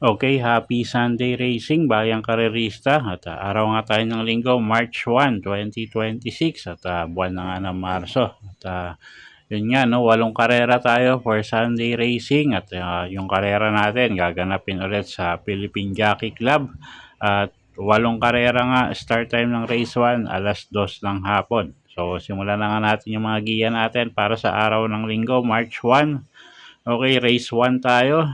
Okay, happy Sunday racing, bayang karerista. At araw nga tayo ng linggo, March 1, 2026 at buwan na nga ng Marso. At yun nga, no, 8 karera tayo for Sunday racing at yung karera natin gaganapin ulit sa Philippine Jockey Club. At 8 karera nga, start time ng race 1, alas 2 ng hapon. So simulan na nga natin yung mga giya natin para sa araw ng linggo, March 1. Okay, race 1 tayo.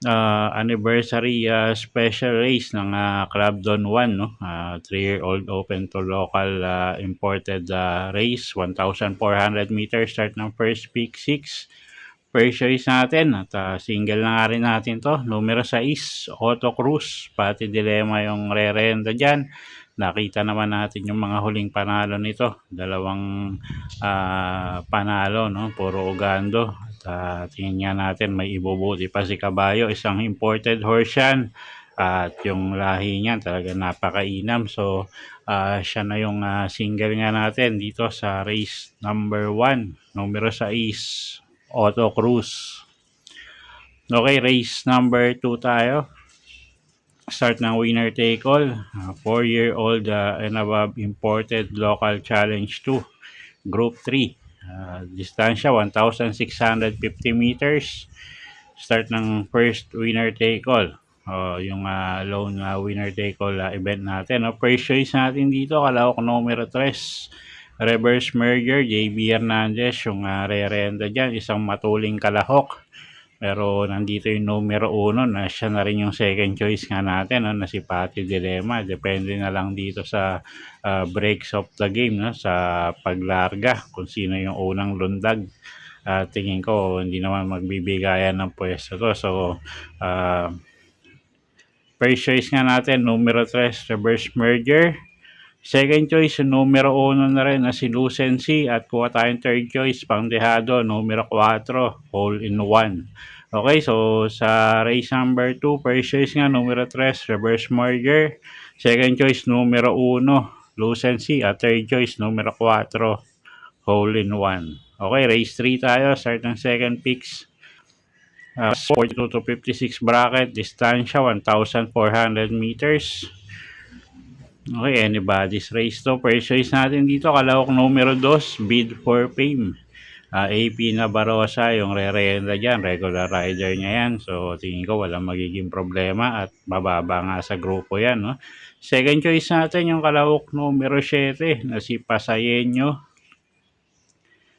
Anniversary special race ng Club Don 1, no? 3-year-old open to local imported race, 1,400 meters, start ng first pick 6. First choice natin at single na nga rin natin to, numero 6, Auto Cruz, pati dilemma yung re-renda dyan. Nakita naman natin yung mga huling panalo nito, dalawang panalo, no? Puro ugando. Tingnan nga natin, may ibubuti pa si Caballo, isang imported horse yan at yung lahi niya talaga napakainam. So siya na yung single nga natin dito sa race number 1, numero 6, Auto Cruz. Okay, race number 2 tayo. Start ng winner take all, 4-year-old and above imported local challenge 2, group 3. Distansya 1,650 meters. Start ng first winner take all. Yung lone winner take all event natin. First choice natin dito, kalahok numero 3, reverse merger, JB Hernandez, yung re-renda dyan, isang matuling kalahok. Pero nandito yung numero 1 na siya na rin yung second choice nga natin, no, na si Pati Dilemma. Depende na lang dito sa breaks of the game, no, sa paglarga kung sino yung unang lundag. Tingin ko hindi naman magbibigayan ng pwesto to. So first choice nga natin, numero 3, reverse merger. Second choice, numero 1 na rin na si Lucency at kuha tayong third choice, pangdehado, numero 4, hole in 1. Okay, so sa race number 2, first choice nga, numero 3, reverse merger. Second choice, numero 1, Lucency at third choice, numero 4, hole in 1. Okay, race 3 tayo, start ng second picks. 42 to 56 bracket, distansya 1,400 meters. Okay, anybody's race to. First choice natin dito, kalahok numero 2, Bid for Fame. AP Nabarosa, yung re-renda dyan, regular rider niya yan. So, tingin ko walang magiging problema at bababa nga sa grupo yan, no? Second choice natin, yung kalahok numero 7, na si Pasayenyo.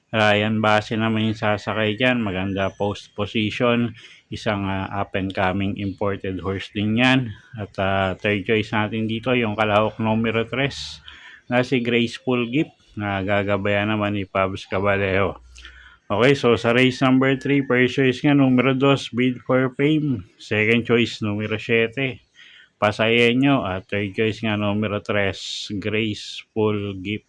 Ryan Base naman yung sasakay dyan, maganda post position, isang up and coming imported horse din yan. At third choice natin dito, yung kalahok numero 3, na si Graceful Gift, na gagabayan naman ni Pabs Caballero. Okay, so sa race number 3, first choice nga, numero 2, Bid for Fame. Second choice, numero 7, Pasayenyo. At third choice nga, numero 3, Graceful Gift.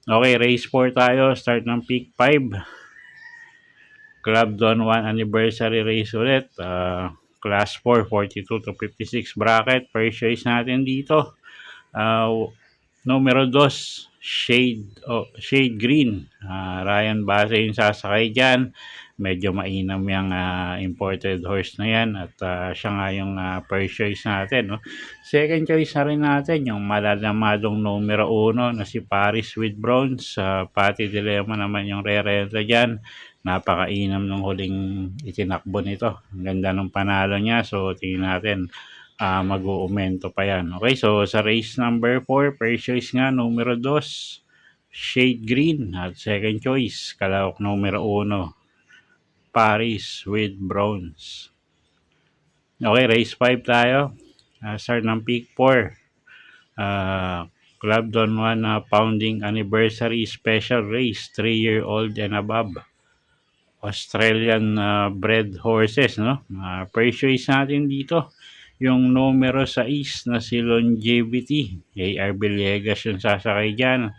Okay, race 4 tayo. Start ng pick 5. Club Don 1 anniversary race ulit. Class 4, 42 to 56 bracket. First choice natin dito, numero 2, Shade Green. Ryan Base yung sasakay dyan. Medyo mainam yung imported horse na yan at siya nga yung first choice natin, no? Second choice na rin natin yung malalamadong numero 1 na si Paris with Bronze. Pati Dilemma naman yung re-renta dyan. Napakainam ng huling itinakbo nito. Ang ganda ng panalo niya. So tingin natin mag-uumento pa yan. Okay, so sa race number 4, first choice nga, numero 2, Shade Green. At second choice, kalahok numero 1, Paris with Bronze. Okay, race 5 tayo. Start ng pick 4. Club Don 1 Founding Anniversary Special Race, 3-year-old and above. Australian bred horses, no? First choice natin dito, yung numero 6 na si Longevity. AR Villegas yung sasakay dyan.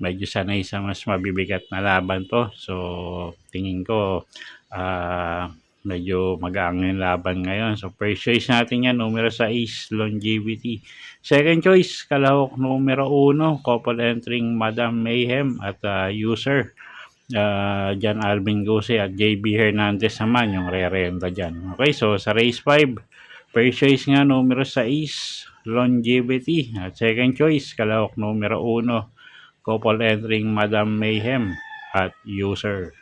medyo sanay sa mas mabibigat na laban 'to. So, tingin ko, medyo magaang yung laban ngayon. So, first choice natin yan, numero 6, Longevity. Second choice, kalahok numero 1, couple entering Madam Mayhem at user. John Alvin Gose at JB Hernandez naman yung re-renta dyan. Okay, so sa race 5, first choice nga numero 6, Longevity. At second choice, kalahok numero 1, couple entering Madam Mayhem at user.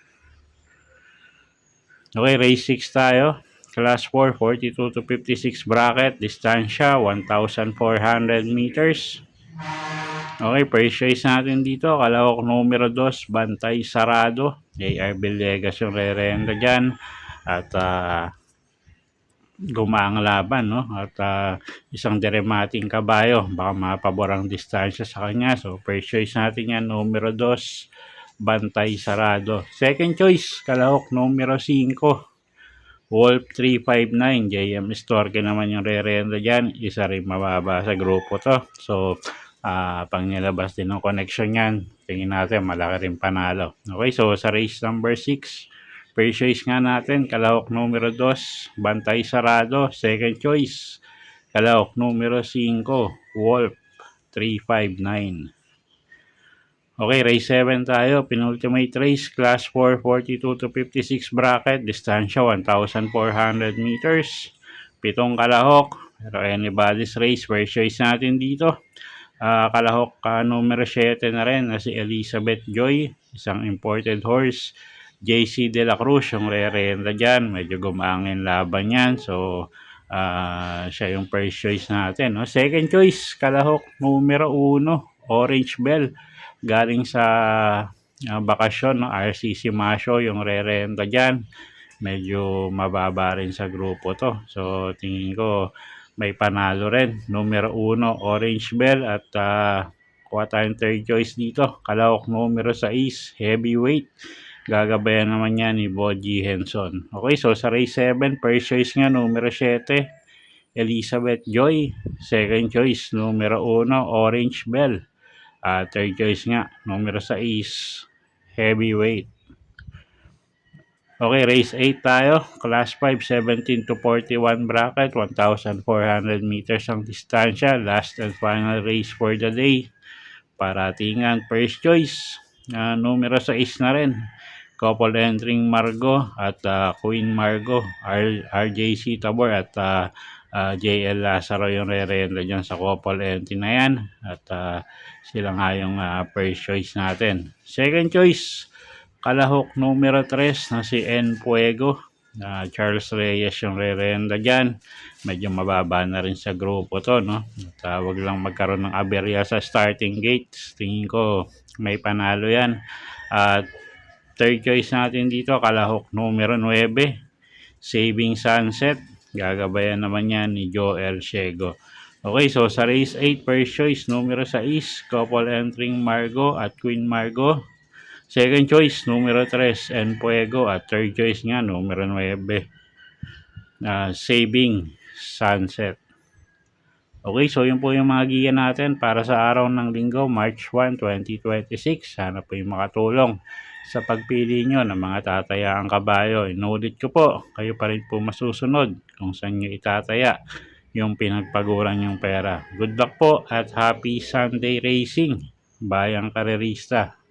Okay, race 6 tayo. Class 4, 42 to 56 bracket. Distansya, 1,400 meters. Okay, first choice natin dito. Kalahok numero 2, Bantay Sarado. JR Villegas yung re-renta dyan. At gumaang laban, no? At isang deremating kabayo. Baka mapabor ang distansya sa kanya. So, first choice natin yan, numero 2, Bantay Sarado. Second choice, kalahok numero 5, Wolf 359. JM Storke naman yung re-renta dyan. Isa rin mababa sa grupo to. So, pang nilabas din ng connection yan. Tingin natin, malaki rin panalo. Okay, so sa race number 6, first choice nga natin, kalahok numero 2, Bantay Sarado. Second choice, kalahok numero 5, Wolf 359. Okay, race 7 tayo. Penultimate race, class 4, 42 to 56 bracket. Distansya, 1,400 meters. 7 kalahok. Pero anybody's race, first choice natin dito. Kalahok numero 7 na rin na si Elizabeth Joy, isang imported horse. JC De La Cruz yung re-renta dyan, medyo gumangin laban yan. So, siya yung first choice natin. No? Second choice, kalahok numero 1, Orange Bell. Galing sa bakasyon, no? RCC Masyo yung re-renta dyan. Medyo mababa rin sa grupo to. So, tingin ko may panalo rin. Numero 1, Orange Bell. At kuha tayong third choice dito. Kalahok numero 6, Heavyweight. Gagabayan naman yan ni Boji Henson. Okay, so sa race 7, first choice nga numero 7, Elizabeth Joy. Second choice, numero 1, Orange Bell. Third choice nga, numero 6, Heavyweight. Okay, race 8 tayo. Class 5, 17 to 41 bracket. 1,400 meters ang distansya. Last and final race for the day. Paratingan, first choice. Numero 6 na rin. Couple entering Margo at Queen Margo. RJC Tabor at JL Lazaro yung re-renta dyan sa couple entry na yan. At sila nga yung first choice natin. Second choice, kalahok numero 3 na si N. Puego. Charles Reyes yung re-renta dyan. Medyo mababa na rin sa grupo to, no? At wag lang magkaroon ng aberya sa starting gates. Tingin ko may panalo yan. At third choice natin dito, kalahok numero 9, Saving Sunset. Gagabayan naman yan ni Joel Ciego. Okay, so sa race 8, first choice numero 6, couple entering Margo at Queen Margo. Second choice, numero 3, N. Puego. At third choice nga, numero 9, Saving Sunset. Okay, so yun po yung mga giya natin para sa araw ng linggo, March 1, 2026. Sana po yung makatulong sa pagpili nyo ng mga tatayaang kabayo. Inulit ko po, kayo pa rin po masusunod kung saan nyo itataya yung pinagpaguran yung pera. Good luck po at happy Sunday racing, bayang karerista.